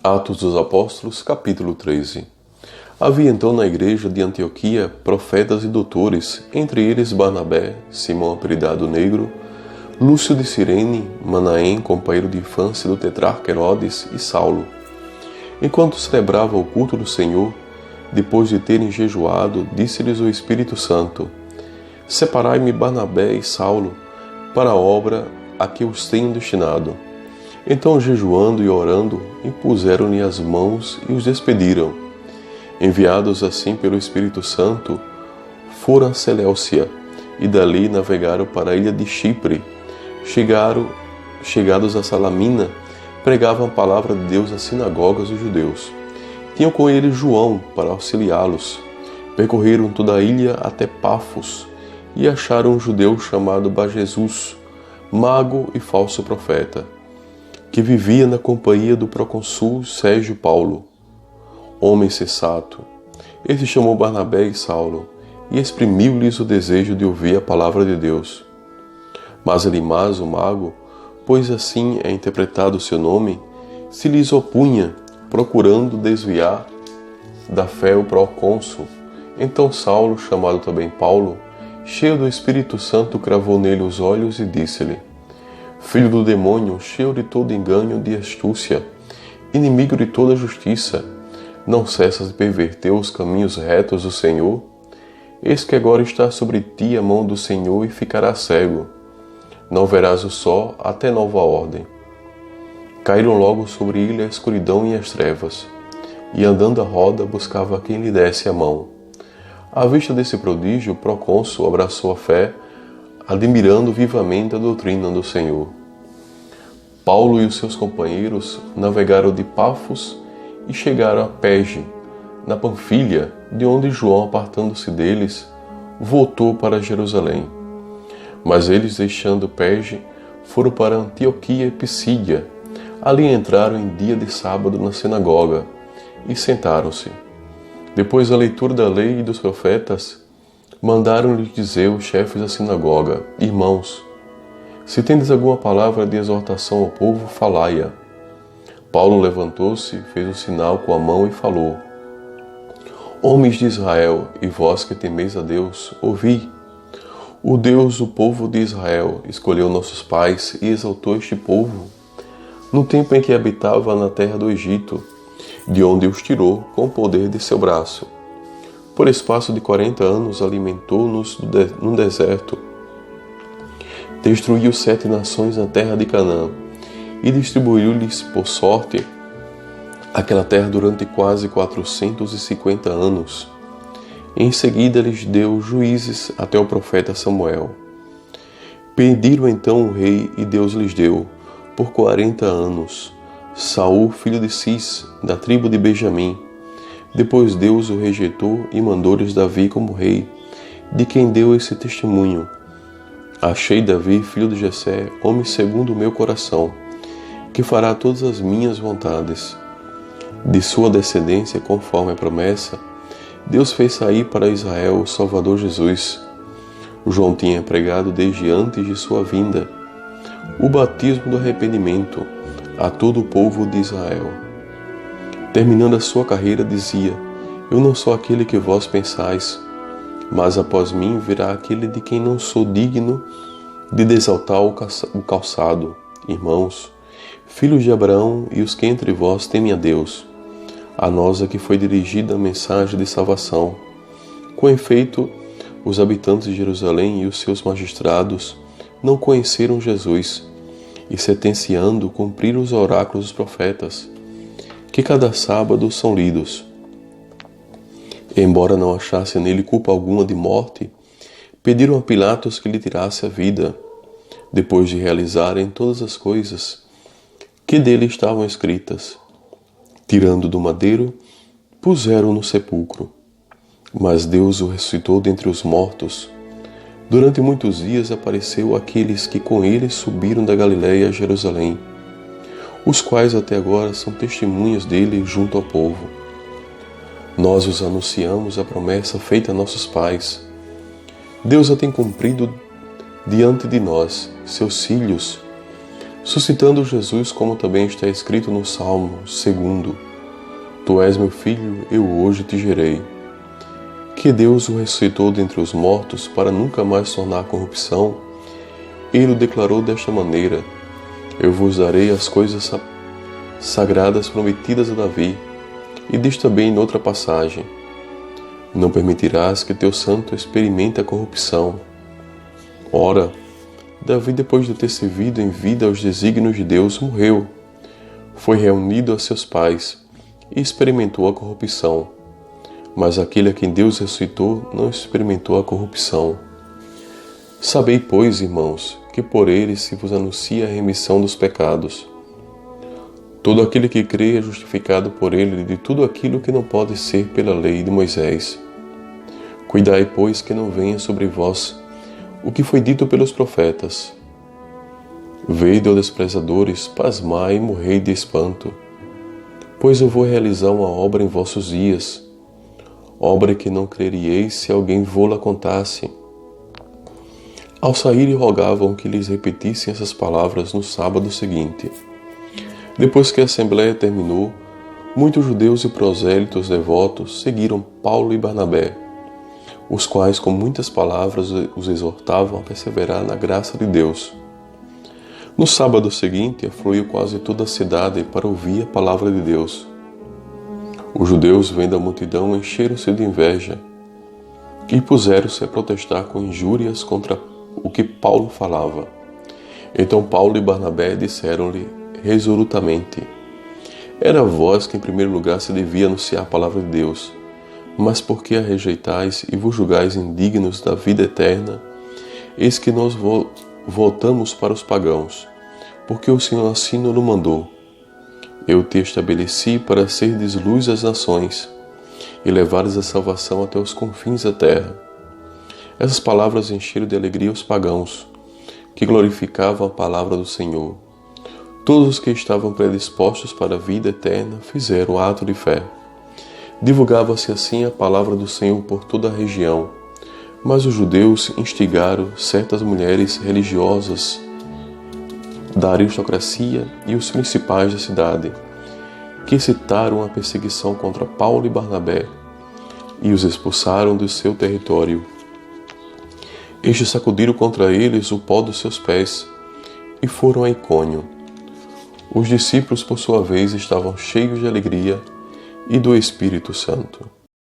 Atos dos Apóstolos, capítulo 13. Havia então na igreja de Antioquia profetas e doutores, entre eles Barnabé, Simão apelidado Negro, Lúcio de Cirene, Manaém, companheiro de infância do tetrarca Herodes, e Saulo. Enquanto celebravam o culto do Senhor, depois de terem jejuado, disse-lhes o Espírito Santo: Separai-me Barnabé e Saulo para a obra a que os tenho destinado. Então, jejuando e orando, impuseram-lhe as mãos e os despediram. Enviados assim pelo Espírito Santo, foram a Seleucia e dali navegaram para a ilha de Chipre. Chegados a Salamina, pregavam a palavra de Deus nas sinagogas dos judeus. Tinham com eles João para auxiliá-los. Percorreram toda a ilha até Pafos e acharam um judeu chamado Barjesus, mago e falso profeta, que vivia na companhia do procônsul Sérgio Paulo, homem sensato. Este chamou Barnabé e Saulo e exprimiu-lhes o desejo de ouvir a palavra de Deus. Mas Elimas, o mago, pois assim é interpretado o seu nome, se lhes opunha, procurando desviar da fé o procônsul. Então Saulo, chamado também Paulo, cheio do Espírito Santo, cravou nele os olhos e disse-lhe: Filho do demônio, cheio de todo engano e de astúcia, inimigo de toda justiça, não cessas de perverter os caminhos retos do Senhor? Eis que agora está sobre ti a mão do Senhor e ficarás cego. Não verás o sol até nova ordem. Caíram logo sobre ele a escuridão e as trevas, e andando a roda buscava quem lhe desse a mão. À vista desse prodígio, o procônsul abraçou a fé, admirando vivamente a doutrina do Senhor. Paulo e os seus companheiros navegaram de Pafos e chegaram a Perge, na Panfilha, de onde João, apartando-se deles, voltou para Jerusalém. Mas eles, deixando Perge, foram para Antioquia e Pisídia. Ali entraram em dia de sábado na sinagoga e sentaram-se. Depois da leitura da lei e dos profetas, mandaram-lhes dizer os chefes da sinagoga: Irmãos, se tendes alguma palavra de exortação ao povo, falai-a. Paulo levantou-se, fez um sinal com a mão e falou: Homens de Israel, e vós que temeis a Deus, ouvi. O Deus do povo de Israel escolheu nossos pais e exaltou este povo no tempo em que habitava na terra do Egito, de onde os tirou com o poder de seu braço. Por espaço de 40 anos alimentou-nos no deserto. Destruiu 7 nações na terra de Canaã e distribuiu-lhes por sorte aquela terra durante quase 450 anos. Em seguida lhes deu juízes até o profeta Samuel. Pediram então o rei e Deus lhes deu, por 40 anos, Saul, filho de Cis, da tribo de Benjamim. Depois Deus o rejeitou e mandou-lhes Davi como rei, de quem deu esse testemunho: Achei Davi, filho de Jessé, homem segundo o meu coração, que fará todas as minhas vontades. De sua descendência, conforme a promessa, Deus fez sair para Israel o Salvador Jesus. João tinha pregado desde antes de sua vinda o batismo do arrependimento a todo o povo de Israel. Terminando a sua carreira, dizia: Eu não sou aquele que vós pensais, mas após mim virá aquele de quem não sou digno de desaltar o calçado. Irmãos, filhos de Abraão e os que entre vós temem a Deus, a nós é que foi dirigida a mensagem de salvação. Com efeito, os habitantes de Jerusalém e os seus magistrados não conheceram Jesus, e sentenciando cumpriram os oráculos dos profetas, que cada sábado são lidos. Embora não achassem nele culpa alguma de morte, pediram a Pilatos que lhe tirasse a vida, depois de realizarem todas as coisas que dele estavam escritas. Tirando do madeiro, puseram no sepulcro. Mas Deus o ressuscitou dentre os mortos. Durante muitos dias apareceu àqueles que com ele subiram da Galiléia a Jerusalém, os quais até agora são testemunhas dele junto ao povo. Nós vos anunciamos a promessa feita a nossos pais. Deus a tem cumprido diante de nós, seus filhos. suscitando Jesus, como também está escrito no Salmo 2: Tu és meu filho, eu hoje te gerei. Que Deus o ressuscitou dentre os mortos para nunca mais tornar corrupção, ele o declarou desta maneira: Eu vos darei as coisas sagradas prometidas a Davi. E diz também em outra passagem: Não permitirás que teu santo experimente a corrupção. Ora, Davi, depois de ter servido em vida aos desígnios de Deus, morreu. Foi reunido a seus pais e experimentou a corrupção. Mas aquele a quem Deus ressuscitou não experimentou a corrupção. Sabei, pois, irmãos, que por ele se vos anuncia a remissão dos pecados. Todo aquele que crê é justificado por ele de tudo aquilo que não pode ser pela lei de Moisés. Cuidai, pois, que não venha sobre vós o que foi dito pelos profetas. Vede, ó desprezadores, pasmai e morrei de espanto, pois eu vou realizar uma obra em vossos dias, obra que não creríeis se alguém vô-la contasse. Ao saírem, rogavam que lhes repetissem essas palavras no sábado seguinte. Depois que a assembleia terminou, muitos judeus e prosélitos devotos seguiram Paulo e Barnabé, os quais com muitas palavras os exortavam a perseverar na graça de Deus. No sábado seguinte, afluiu quase toda a cidade para ouvir a palavra de Deus. Os judeus, vendo a multidão, encheram-se de inveja e puseram-se a protestar com injúrias contra o que Paulo falava. Então Paulo e Barnabé disseram-lhe resolutamente: Era a vós que em primeiro lugar se devia anunciar a palavra de Deus, mas porque a rejeitais e vos julgais indignos da vida eterna, eis que nós voltamos para os pagãos, porque o Senhor assim nos mandou. Eu te estabeleci para serdes luz às nações e levares a salvação até os confins da terra. Essas palavras encheram de alegria os pagãos, que glorificavam a palavra do Senhor. Todos os que estavam predispostos para a vida eterna fizeram o ato de fé. Divulgava-se assim a palavra do Senhor por toda a região, mas os judeus instigaram certas mulheres religiosas da aristocracia e os principais da cidade, que excitaram a perseguição contra Paulo e Barnabé e os expulsaram do seu território. Estes sacudiram contra eles o pó dos seus pés e foram a Icônio. Os discípulos, por sua vez, estavam cheios de alegria e do Espírito Santo.